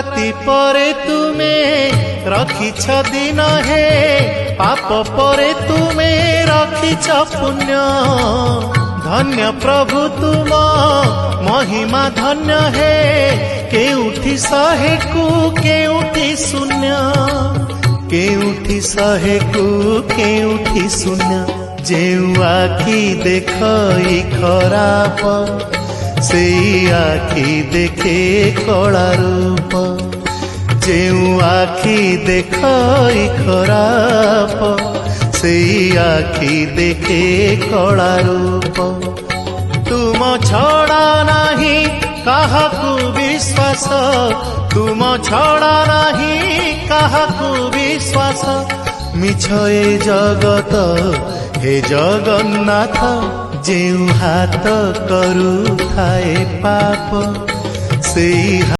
राति परे तुमे रखिछ दिन हे पाप परे तुमे रखिछ पुण्य धन्य प्रभु तुम महिमा धन्य हे केउठी शहे को केउठी शून्य केउठी शहे को केउठी शून्य जेउ आखि देखई खराप से आखि देखे कला रूप जेउ आखि देखई खराप से आखि देखे कला रूप तुम छड़ा नाही काहाकू विश्वास तुम छड़ा नाही काहाकू विश्वास मिछ ए जगत हे जगन्नाथ जेउ हाथ करू थाए पाप से